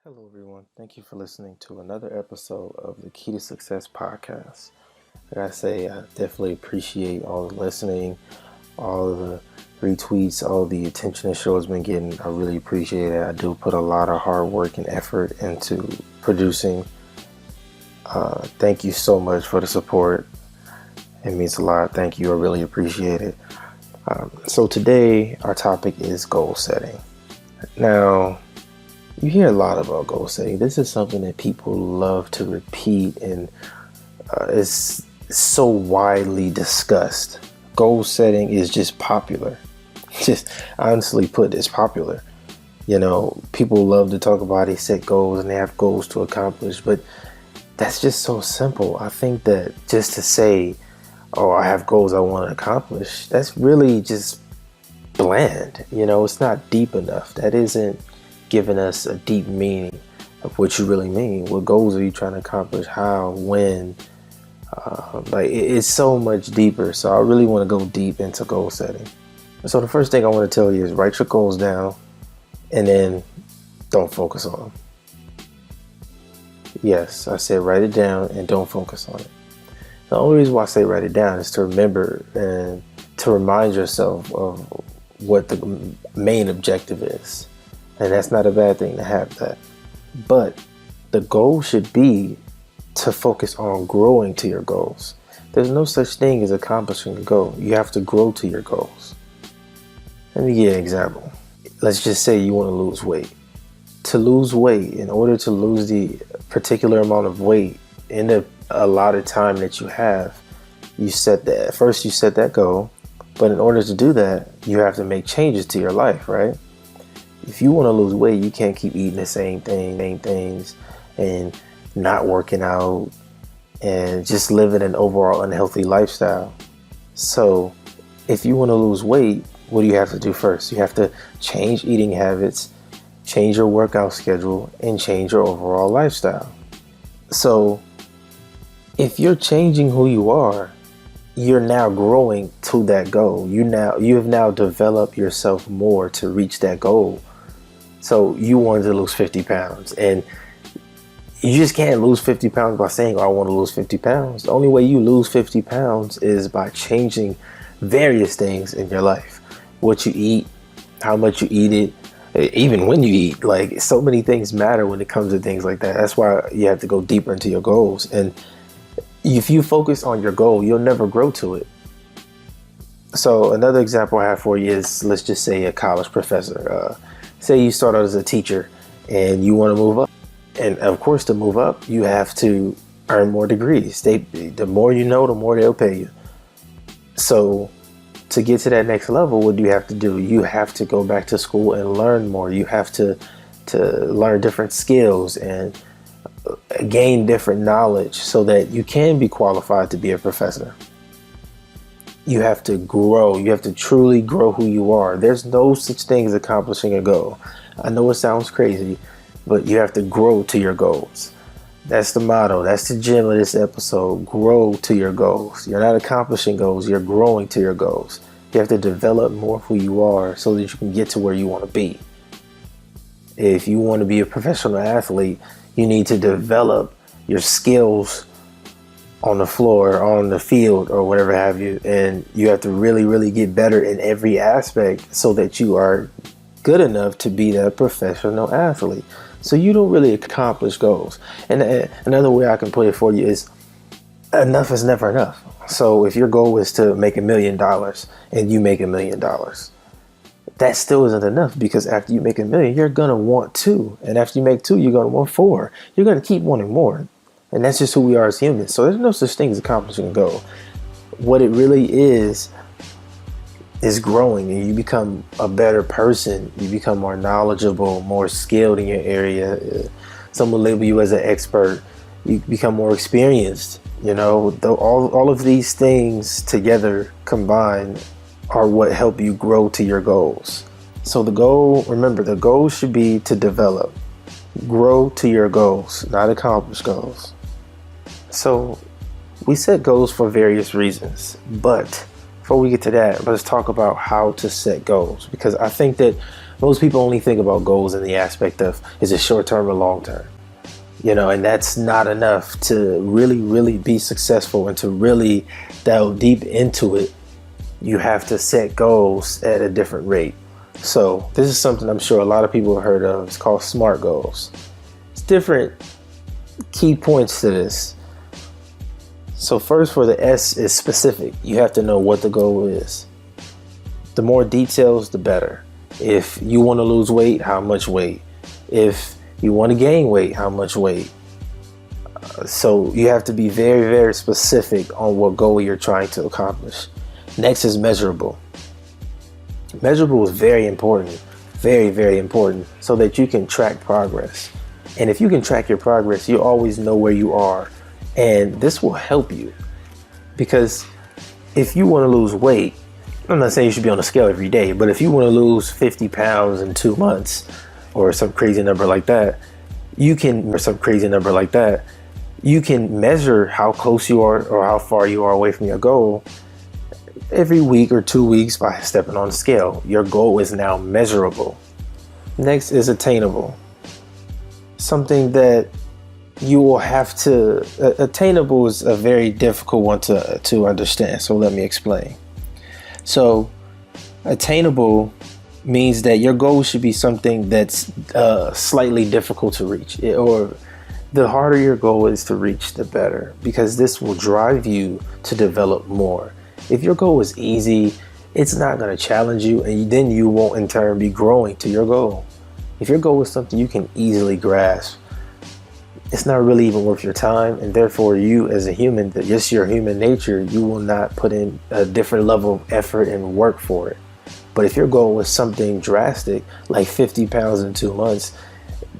Hello, everyone. Thank you for listening to another episode of the Key to Success podcast. Like I say, I definitely appreciate all the listening, all the retweets, all the attention the show has been getting. I really appreciate it. I do put a lot of hard work and effort into producing. Thank you so much for the support. It means a lot. Thank you. I really appreciate it. So today, our topic is goal setting. Now, you hear a lot about goal setting. This is something that people love to repeat and is so widely discussed. Goal setting is just popular. Just honestly put, it's popular. You know, people love to talk about they set goals and they have goals to accomplish, but that's just so simple. I think that just to say, oh, I have goals I want to accomplish, that's really just bland. You know, it's not deep enough. That isn't giving us a deep meaning of what you really mean. What goals are you trying to accomplish? How? When? It's so much deeper. So I really want to go deep into goal setting. So the first thing I want to tell you is write your goals down and then don't focus on them. Yes, I said write it down and don't focus on it. The only reason why I say write it down is to remember and to remind yourself of what the main objective is. And that's not a bad thing to have that. But the goal should be to focus on growing to your goals. There's no such thing as accomplishing a goal. You have to grow to your goals. Let me give you an example. Let's just say you want to lose weight. To lose weight, in order to lose the particular amount of weight in the allotted time that you have, you set that goal. But in order to do that, you have to make changes to your life, right? If you want to lose weight, you can't keep eating the same things and not working out and just living an overall unhealthy lifestyle. So if you want to lose weight, what do you have to do first? You have to change eating habits, change your workout schedule, and change your overall lifestyle. So if you're changing who you are, you're now growing to that goal. You have now developed yourself more to reach that goal. So you wanted to lose 50 pounds and you just can't lose 50 pounds by saying, oh, I want to lose 50 pounds. The only way you lose 50 pounds is by changing various things in your life. What you eat, how much you eat it, even when you eat. Like, so many things matter when it comes to things like that. That's why you have to go deeper into your goals. And if you focus on your goal, you'll never grow to it. So another example I have for you is, let's just say a college professor. Say you start out as a teacher and you want to move up. And of course, to move up, you have to earn more degrees. The more you know, the more they'll pay you. So to get to that next level, what do you have to do? You have to go back to school and learn more. You have to learn different skills and gain different knowledge so that you can be qualified to be a professor. You have to grow. You have to truly grow who you are. There's no such thing as accomplishing a goal. I know it sounds crazy, but you have to grow to your goals. That's the motto. That's the gem of this episode. Grow to your goals. You're not accomplishing goals. You're growing to your goals. You have to develop more of who you are so that you can get to where you want to be. If you want to be a professional athlete, you need to develop your skills on the floor, on the field, or whatever have you. And you have to really, really get better in every aspect so that you are good enough to be that professional athlete. So you don't really accomplish goals. And another way I can put it for you is enough is never enough. So if your goal is to make $1 million and you make $1 million, that still isn't enough, because after you make $1 million, you're going to want 2. And after you make 2, you're going to want 4. You're going to keep wanting more. And that's just who we are as humans. So there's no such thing as accomplishing a goal. What it really is growing, and you become a better person. You become more knowledgeable, more skilled in your area. Someone label you as an expert. You become more experienced. You know, all of these things together combined are what help you grow to your goals. So remember, the goal should be to develop. Grow to your goals, not accomplish goals. So we set goals for various reasons, but before we get to that, let's talk about how to set goals, because I think that Most people only think about goals in the aspect of, is it short term or long term? And that's not enough to really be successful, and to really delve deep into it. You have to set goals at a different rate. So this is something I'm sure a lot of people have heard of. It's called SMART goals. It's different key points to this. So first, for the S, is specific. You have to know what the goal is. The more details, the better. If you want to lose weight, how much weight? If you want to gain weight, how much weight? So you have to be very specific on what goal you're trying to accomplish. Next is measurable. Measurable is very important, very important, so that you can track progress. And if you can track your progress, you always know where you are. And this will help you, because if you want to lose weight, I'm not saying you should be on a scale every day, but if you want to lose 50 pounds in 2 months, or some crazy number like that, you can measure how close you are or how far you are away from your goal every week or 2 weeks by stepping on the scale. Your goal is now measurable. Next is attainable. Something that you will have to, attainable is a very difficult one to understand. So let me explain. So attainable means that your goal should be something that's slightly difficult to reach, or the harder your goal is to reach, the better, because this will drive you to develop more. If your goal is easy, it's not going to challenge you, and then you won't in turn be growing to your goal. If your goal is something you can easily grasp, it's not really even worth your time, and therefore you as a human, just your human nature, you will not put in a different level of effort and work for it. But if your goal was something drastic, like 50 pounds in 2 months,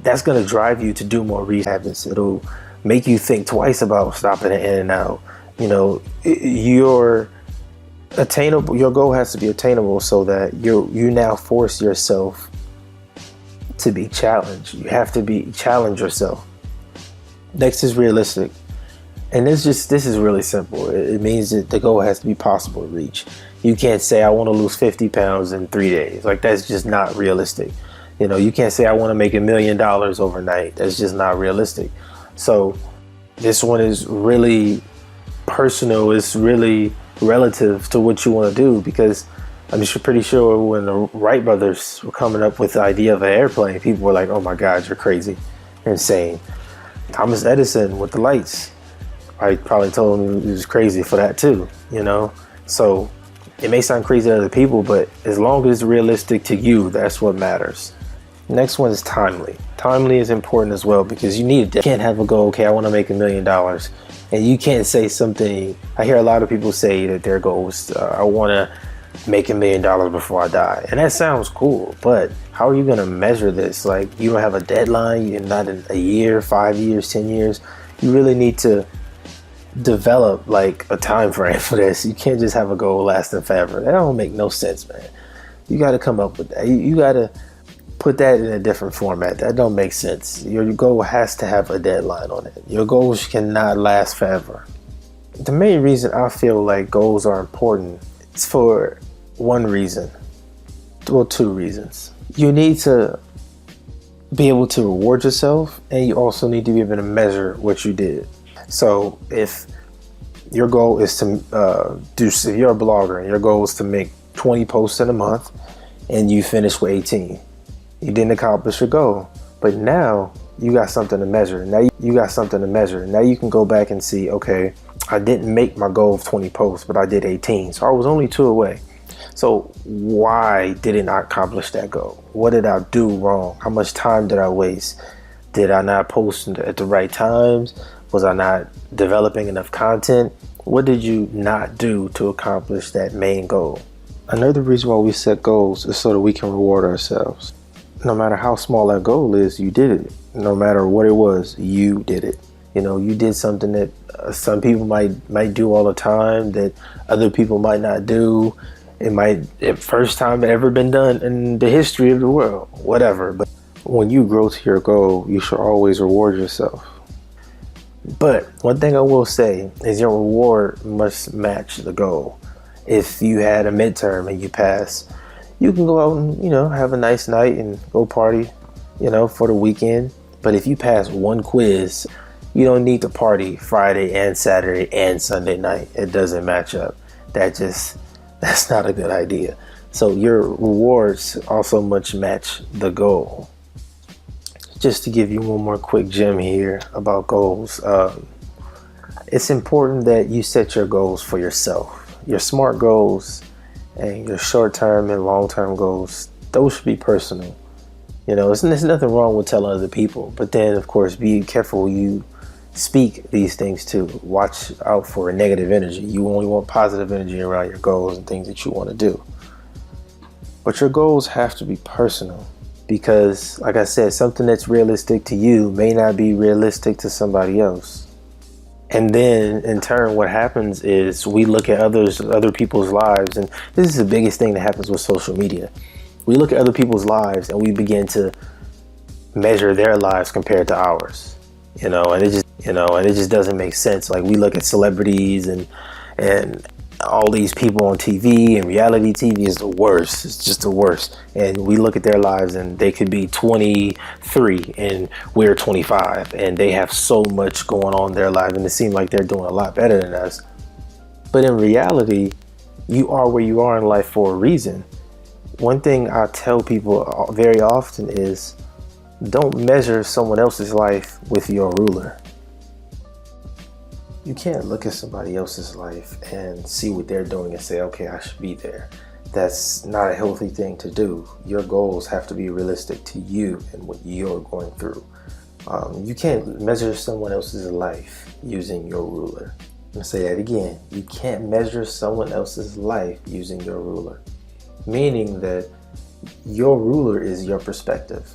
that's going to drive you to do more habits. It'll make you think twice about stopping it in and out. Your goal has to be attainable, so that you now force yourself to be challenged. You have to challenge yourself. Next is realistic. And this is really simple. It means that the goal has to be possible to reach. You can't say I want to lose 50 pounds in 3 days. Like, that's just not realistic. You can't say I want to make $1 million overnight. That's just not realistic. So this one is really personal. It's really relative to what you want to do, because I'm pretty sure when the Wright brothers were coming up with the idea of an airplane, people were like, oh my God, you're crazy. You're insane. Thomas Edison with the lights, I probably told him he was crazy for that too, So it may sound crazy to other people, but as long as it's realistic to you, that's what matters. Next one is timely. Timely is important as well, because you can't have a goal, okay, I want to make $1 million. And you can't say something. I hear a lot of people say that their goal is, I want to make $1 million before I die. And that sounds cool, but how are you going to measure this? Like, you don't have a deadline. You're not in a year, 5 years, 10 years. You really need to develop like a time frame for this. You can't just have a goal lasting forever. That don't make no sense, man. You got to come up with that. You got to put that in a different format. That don't make sense. Your goal has to have a deadline on it. Your goals cannot last forever. The main reason I feel like goals are important is for one reason. Well, two reasons. You need to be able to reward yourself, and you also need to be able to measure what you did. So if your goal is to if you're a blogger and your goal is to make 20 posts in a month, and you finish with 18, you didn't accomplish your goal. But now you got something to measure. Now you can go back and see, okay, I didn't make my goal of 20 posts, but I did 18. So I was only 2 away. So why didn't I accomplish that goal? What did I do wrong? How much time did I waste? Did I not post at the right times? Was I not developing enough content? What did you not do to accomplish that main goal? Another reason why we set goals is so that we can reward ourselves. No matter how small that goal is, you did it. No matter what it was, you did it. You did something that some people might do all the time, that other people might not do. It might first time ever been done in the history of the world, whatever. But when you grow to your goal, you should always reward yourself. But one thing I will say is your reward must match the goal. If you had a midterm and you pass, You can go out and, have a nice night and go party, for the weekend. But if you pass one quiz, you don't need to party Friday and Saturday and Sunday night. It doesn't match up. That's not a good idea. So your rewards also much match the goal. Just to give you one more quick gem here about goals. It's important that you set your goals for yourself. Your SMART goals and your short-term and long-term goals, those should be personal. There's nothing wrong with telling other people, but then of course be careful you speak these things too. Watch out for negative energy. You only want positive energy around your goals and things that you want to do. But your goals have to be personal because, like I said, something that's realistic to you may not be realistic to somebody else. And then in turn, what happens is we look at other people's lives, and this is the biggest thing that happens with social media. We look at other people's lives and we begin to measure their lives compared to ours, and it just doesn't make sense. Like we look at celebrities and all these people on TV, and reality TV is the worst. It's just the worst. And we look at their lives and they could be 23 and we're 25 and they have so much going on in their life and it seems like they're doing a lot better than us. But in reality, you are where you are in life for a reason. One thing I tell people very often is don't measure someone else's life with your ruler. You can't look at somebody else's life and see what they're doing and say, okay, I should be there. That's not a healthy thing to do. Your goals have to be realistic to you and what you're going through. You can't measure someone else's life using your ruler. I'm going to say that again. You can't measure someone else's life using your ruler. Meaning that your ruler is your perspective,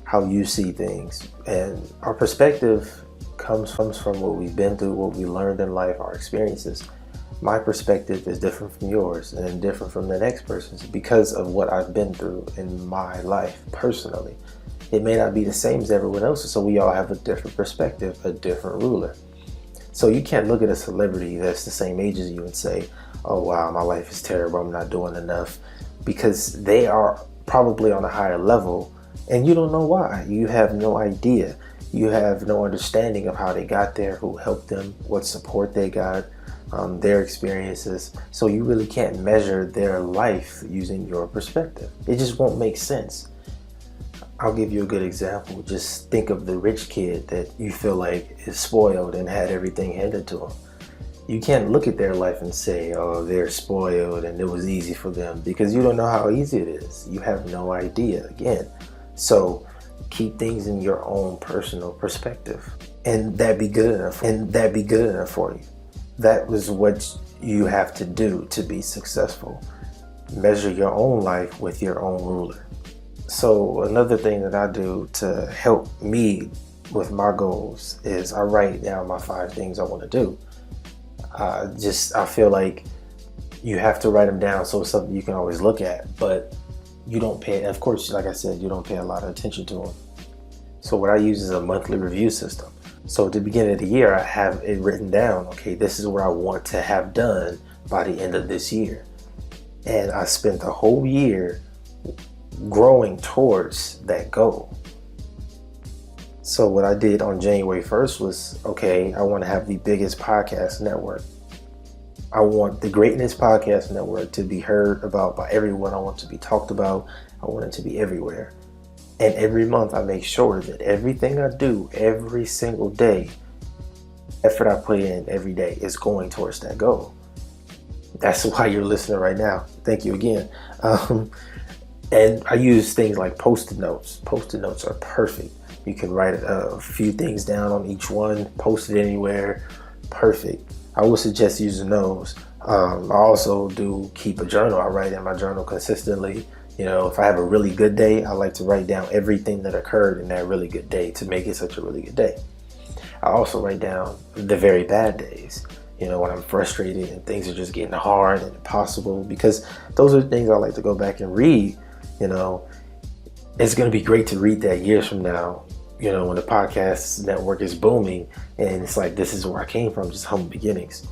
how you see things. And our perspective comes from what we've been through, what we learned in life, our experiences. My perspective is different from yours and different from the next person's because of what I've been through in my life personally. It may not be the same as everyone else's, so we all have a different perspective, a different ruler. So you can't look at a celebrity that's the same age as you and say, oh wow, my life is terrible, I'm not doing enough, because they are probably on a higher level and you don't know why. You have no idea. You have no understanding of how they got there, who helped them, what support they got, their experiences. So you really can't measure their life using your perspective. It just won't make sense. I'll give you a good example. Just think of the rich kid that you feel like is spoiled and had everything handed to him. You can't look at their life and say, oh, they're spoiled and it was easy for them, because you don't know how easy it is. You have no idea, again. So keep things in your own personal perspective, and that be good enough for you. That was what you have to do to be successful. Measure your own life with your own ruler. So another thing that I do to help me with my goals is I write down my 5 things I want to do. I feel like you have to write them down so it's something you can always look at, but you don't pay, of course, like I said, you don't pay a lot of attention to them. So what I use is a monthly review system. So at the beginning of the year, I have it written down, okay, this is what I want to have done by the end of this year. And I spent the whole year growing towards that goal. So what I did on January 1st was, okay, I want to have the biggest podcast network. I want the Greatness Podcast Network to be heard about by everyone. I want it to be talked about. I want it to be everywhere. And every month I make sure that everything I do every single day, effort I put in every day, is going towards that goal. That's why you're listening right now. Thank you again. And I use things like Post-it notes. Post-it notes are perfect. You can write a few things down on each one, post it anywhere. Perfect. I would suggest using those. I also do keep a journal. I write in my journal consistently. If I have a really good day, I like to write down everything that occurred in that really good day to make it such a really good day. I also write down the very bad days, when I'm frustrated and things are just getting hard and impossible, because those are the things I like to go back and read. It's going to be great to read that years from now, when the podcast network is booming and it's like, this is where I came from, just humble beginnings.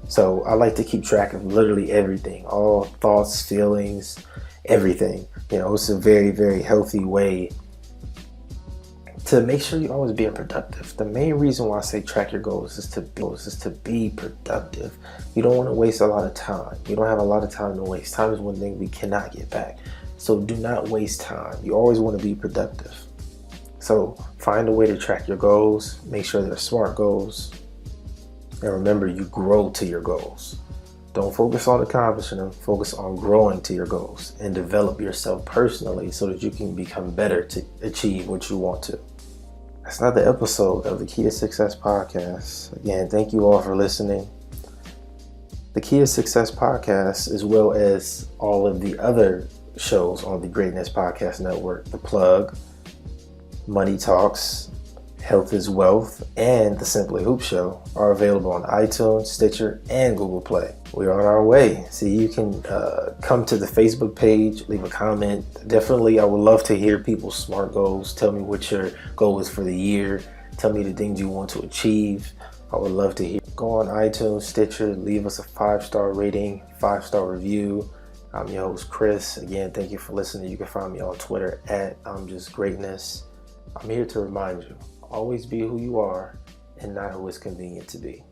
So I like to keep track of literally everything, all thoughts, feelings, everything. It's a very, very healthy way to make sure you're always being productive. The main reason why I say track your goals is to be productive. You don't want to waste a lot of time. You don't have a lot of time to waste. Time is one thing we cannot get back. So do not waste time. You always want to be productive. So find a way to track your goals. Make sure they're SMART goals. And remember, you grow to your goals. Don't focus on accomplishing them. Focus on growing to your goals and develop yourself personally so that you can become better to achieve what you want to. That's another episode of the Key to Success podcast. Again, thank you all for listening. The Key to Success podcast, as well as all of the other shows on the Greatness Podcast Network, The Plug, Money Talks, Health is Wealth, and The Simply Hoop Show, are available on iTunes, Stitcher, and Google Play. We're on our way. So you can come to the Facebook page, leave a comment. Definitely, I would love to hear people's SMART goals. Tell me what your goal is for the year. Tell me the things you want to achieve. I would love to hear. Go on iTunes, Stitcher, leave us a 5-star rating, 5-star review. I'm your host, Chris. Again, thank you for listening. You can find me on Twitter at I'm Just Greatness. I'm here to remind you, always be who you are and not who it's convenient to be.